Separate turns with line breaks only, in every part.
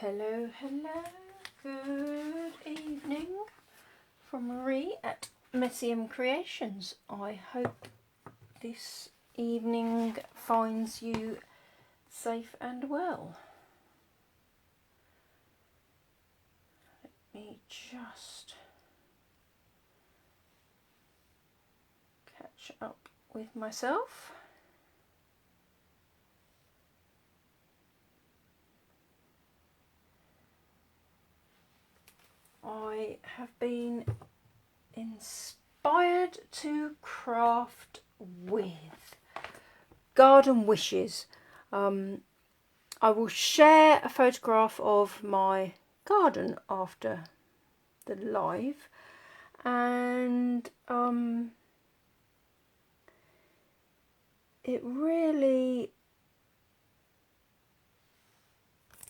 Hello, good evening from Marie at Messium Creations. I hope this evening finds you safe and well. Let me just catch up with myself. I have been inspired to craft with garden wishes. I will share a photograph of my garden after the live, and it really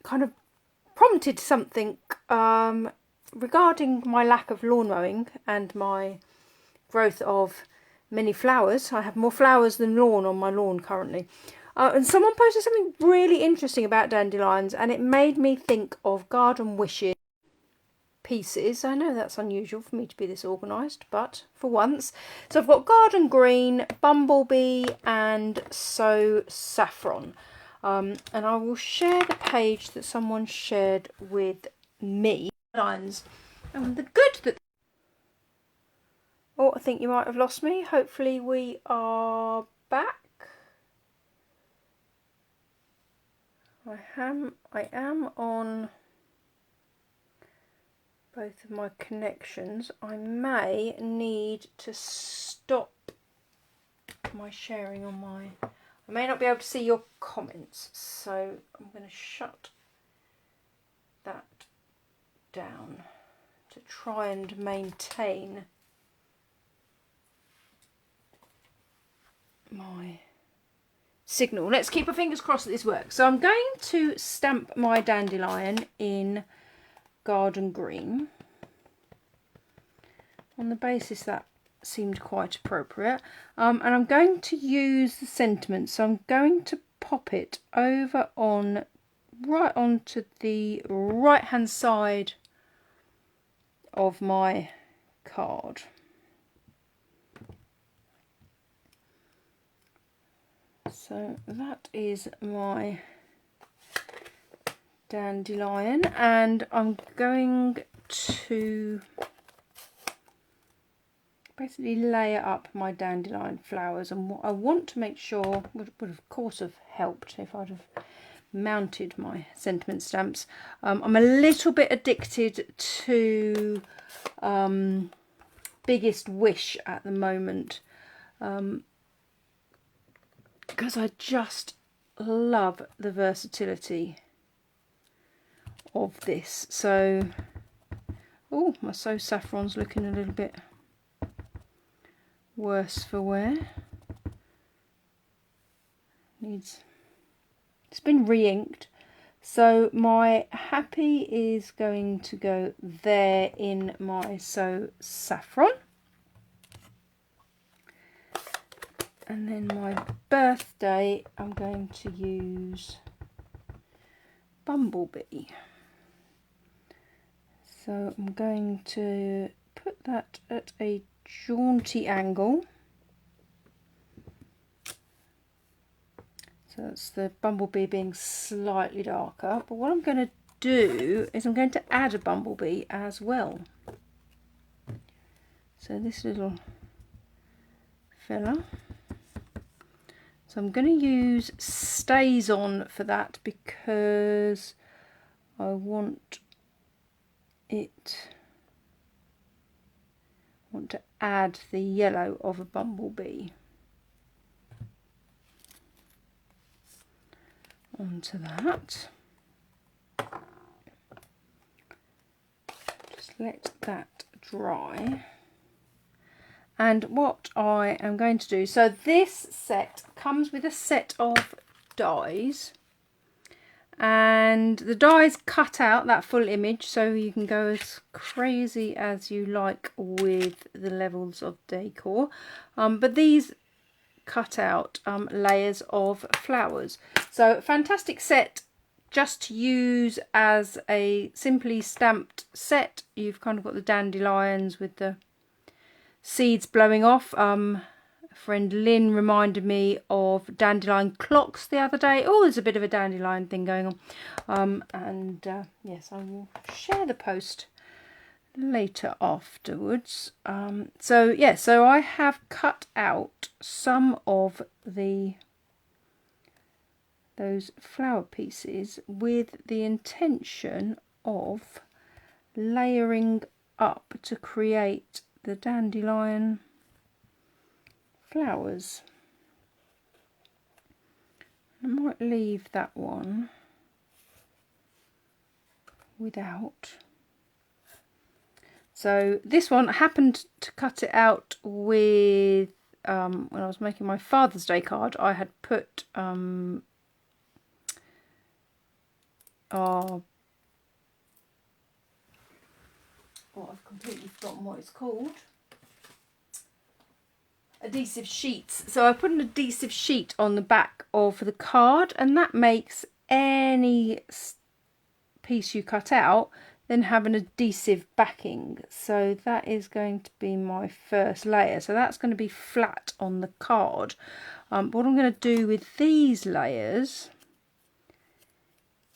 kind of prompted something regarding my lack of lawn mowing and my growth of many flowers. I have more flowers than lawn on my lawn currently. And someone posted something really interesting about dandelions, and it made me think of garden wishes pieces. I know that's unusual for me to be this organised, but for once. So I've got garden green, bumblebee and so saffron. And I will share the page that someone shared with me. And the good that... Oh, I think you might have lost me. Hopefully we are back. I am on both of my connections. I may need to stop my sharing on my... I may not be able to see your comments, so I'm going to shut that down to try and maintain my signal. Let's keep our fingers crossed that this works. So I'm going to stamp my dandelion in garden green on the basis that seemed quite appropriate, and I'm going to use the sentiment, so I'm going to pop it over on right onto the right hand side of my card. So that is my dandelion, and I'm going to basically layer up my dandelion flowers, and what I want to make sure would of course have helped if I'd have mounted my sentiment stamps. I'm a little bit addicted to Biggest Wish at the moment, because I just love the versatility of this. So, oh, my So Saffron's looking a little bit worse for wear. It's been re-inked, so my happy is going to go there in my So Saffron, and then my birthday I'm going to use Bumblebee. So I'm going to put that at a jaunty angle. So that's the bumblebee being slightly darker. But what I'm going to do is I'm going to add a bumblebee as well. So this little fella. So I'm going to use Stays On for that, because I want to add the yellow of a bumblebee onto that. Just let that dry. And what I am going to do, so this set comes with a set of dies, and the dies cut out that full image, so you can go as crazy as you like with the levels of decor, but these cut out layers of flowers. So fantastic set just to use as a simply stamped set. You've kind of got the dandelions with the seeds blowing off. Friend Lynn reminded me of dandelion clocks the other day. Oh, there's a bit of a dandelion thing going on. Yes, I will share the post later afterwards. So I have cut out some of those flower pieces with the intention of layering up to create the dandelion flowers. I might leave that one without. So this one, I happened to cut it out with, when I was making my Father's Day card, I had put I've completely forgotten what it's called. Adhesive sheets. So I put an adhesive sheet on the back of the card, and that makes any piece you cut out then have an adhesive backing. So that is going to be my first layer. So that's going to be flat on the card. What I'm going to do with these layers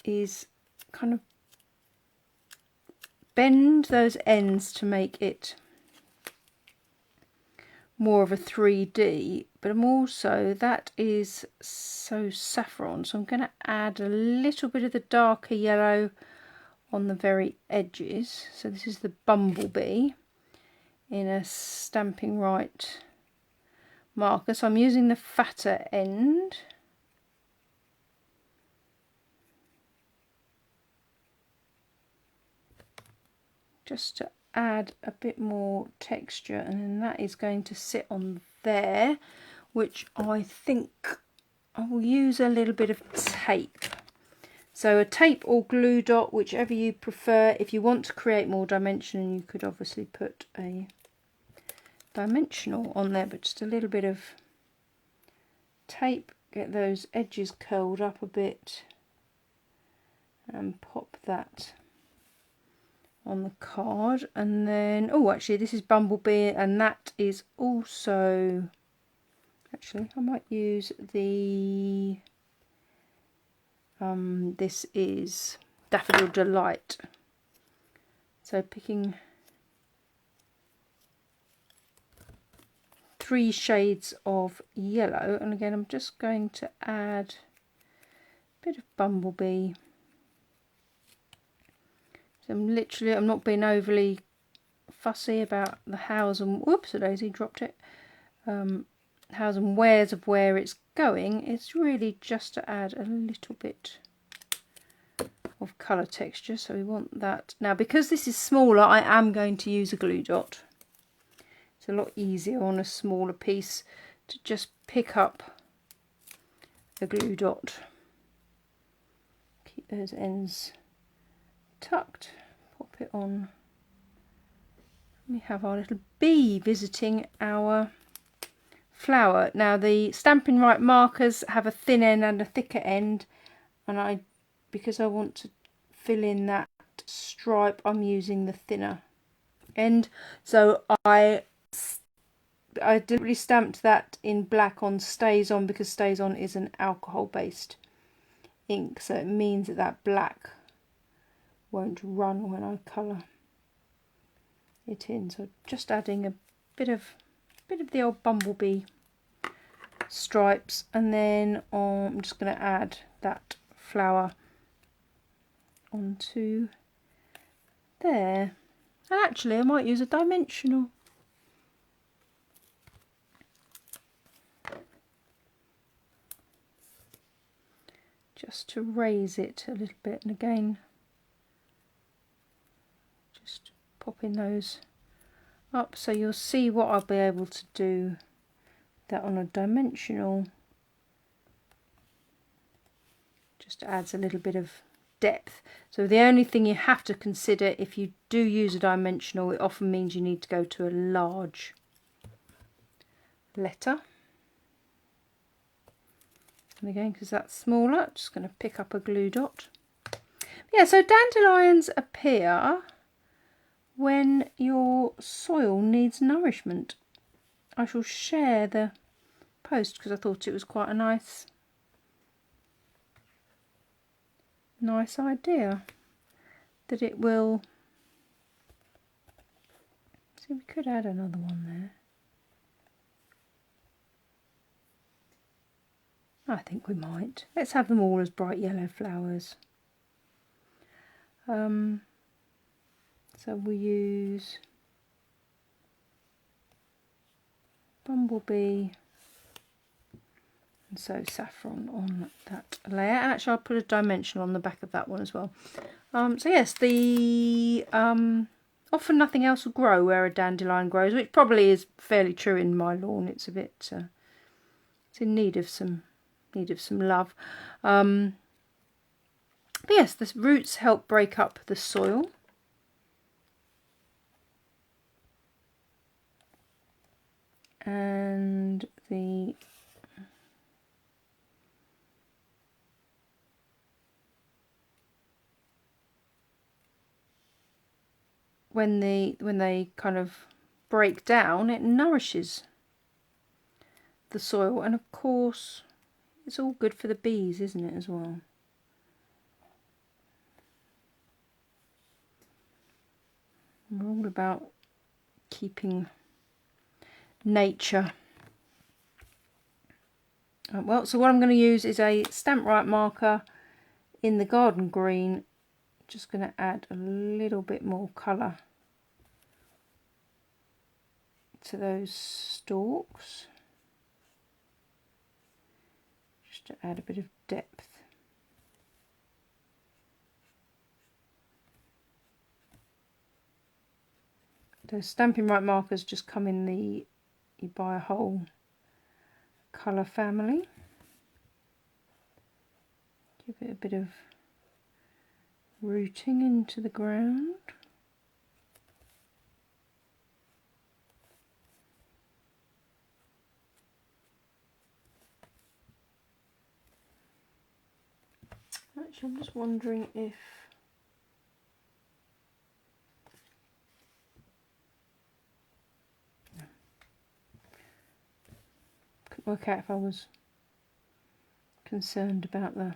is kind of bend those ends to make it more of a 3D, but I'm also, that is so saffron, so I'm going to add a little bit of the darker yellow on the very edges. So this is the bumblebee in a Stamping Right marker, so I'm using the fatter end. Just to add a bit more texture, and then that is going to sit on there, which I think I will use a little bit of tape. So a tape or glue dot, whichever you prefer. If you want to create more dimension, you could obviously put a dimensional on there, but just a little bit of tape, get those edges curled up a bit and pop that on the card. And then, oh, actually this is Bumblebee, and that is also, actually I might use the this is Daffodil Delight. So picking 3 shades of yellow, and again I'm just going to add a bit of Bumblebee. So I'm not being overly fussy about the hows and, whoops, a daisy, dropped it, hows and wheres of where it's going. It's really just to add a little bit of colour texture, so we want that. Now because this is smaller, I am going to use a glue dot. It's a lot easier on a smaller piece to just pick up a glue dot. Keep those ends tucked, pop it on. We have our little bee visiting our flower. Now the Stamping Right markers have a thin end and a thicker end, and because I want to fill in that stripe, I'm using the thinner end. So I deliberately stamped that in black on Stays On, because Stays On is an alcohol based ink, so it means that that black won't run when I colour it in. So just adding a bit of the old Bumblebee stripes, and then I'm just going to add that flower onto there. And actually I might use a dimensional. Just to raise it a little bit, and again just popping those up, so you'll see what I'll be able to do that on a dimensional. Just adds a little bit of depth. So the only thing you have to consider if you do use a dimensional, it often means you need to go to a large letter. And again, because that's smaller, I'm just going to pick up a glue dot. Yeah, so dandelions appear when your soil needs nourishment. I shall share the post because I thought it was quite a nice idea that it will. So we could add another one there. I think we might. Let's have them all as bright yellow flowers. So we'll use bumblebee and so saffron on that layer. And actually I'll put a dimensional on the back of that one as well. So yes, the often nothing else will grow where a dandelion grows, which probably is fairly true in my lawn. It's a bit it's in need of some love. But yes, the roots help break up the soil. And when they kind of break down, it nourishes the soil, and of course it's all good for the bees, isn't it, as well? We're all about keeping nature. Well, so what I'm going to use is a Stamp Right marker in the garden green. Just going to add a little bit more colour to those stalks, just to add a bit of depth. Those Stamping Right markers just come in the, you buy a whole colour family. Give it a bit of rooting into the ground. Actually, I'm just wondering if couldn't work out if I was concerned about the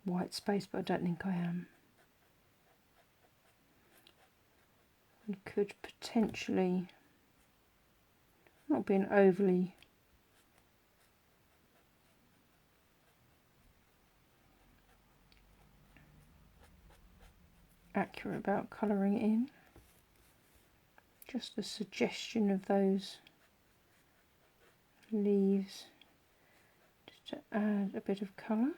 white space, but I don't think I am. We could potentially, not being overly accurate about colouring it in, just a suggestion of those leaves just to add a bit of colour.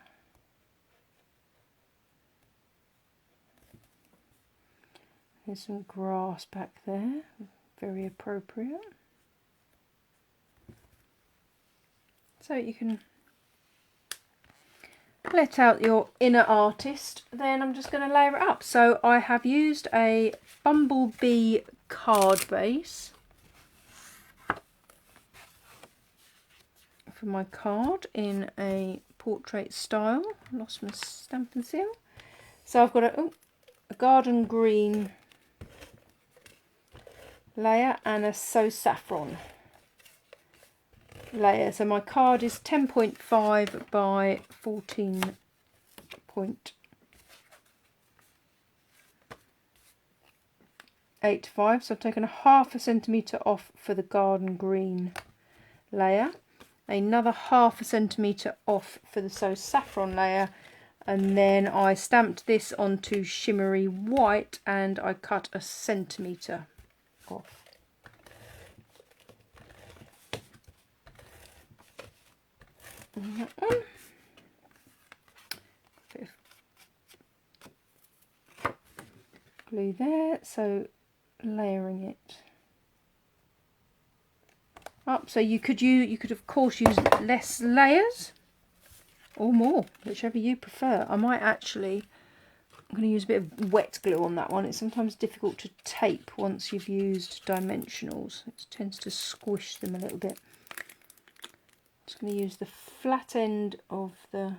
There's some grass back there, very appropriate. So you can let out your inner artist. Then I'm just going to layer it up. So I have used a bumblebee card base for my card in a portrait style. Lost my stamp and seal. So I've got a garden green layer and a So Saffron layer. So my card is 10.5 by 14.85. So I've taken a ½ centimetre off for the garden green layer, another ½ centimetre off for the So Saffron layer, and then I stamped this onto shimmery white and I cut a centimetre off. And that one. Bit of glue there, so layering it up. So you could of course use less layers or more, whichever you prefer. I might actually, I'm going to use a bit of wet glue on that one. It's sometimes difficult to tape once you've used dimensionals. It tends to squish them a little bit. Just going to use the flat end of the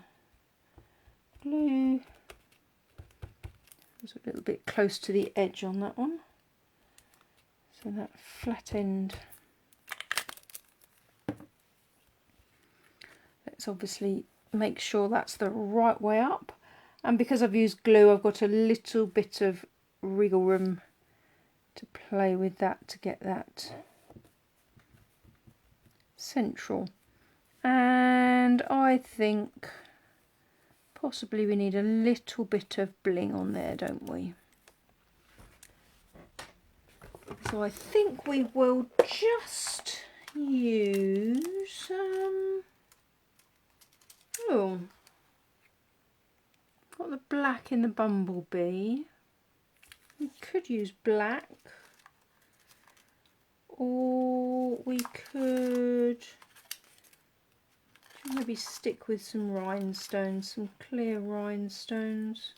glue It's a little bit close to the edge on that one. So that flat end, let's obviously make sure that's the right way up. And because I've used glue, I've got a little bit of wriggle room to play with that to get that central. And I think possibly we need a little bit of bling on there, don't we? So I think we will just use oh, got the black in the bumblebee. We could use black, or we could maybe stick with some rhinestones, some clear rhinestones.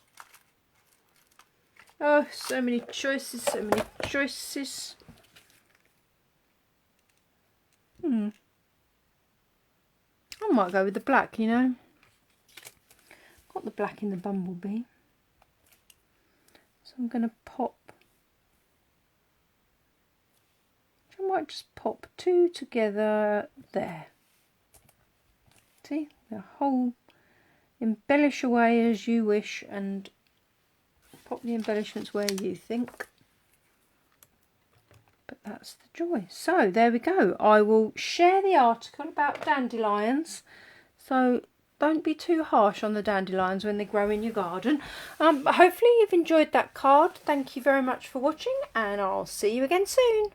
Oh, so many choices, so many choices. I might go with the black, you know. Got the black in the bumblebee. So I'm going to pop, I might just pop two together there. See, the whole, embellish away as you wish and pop the embellishments where you think. But that's the joy. So there we go. I will share the article about dandelions. So don't be too harsh on the dandelions when they grow in your garden. Hopefully you've enjoyed that card. Thank you very much for watching, and I'll see you again soon.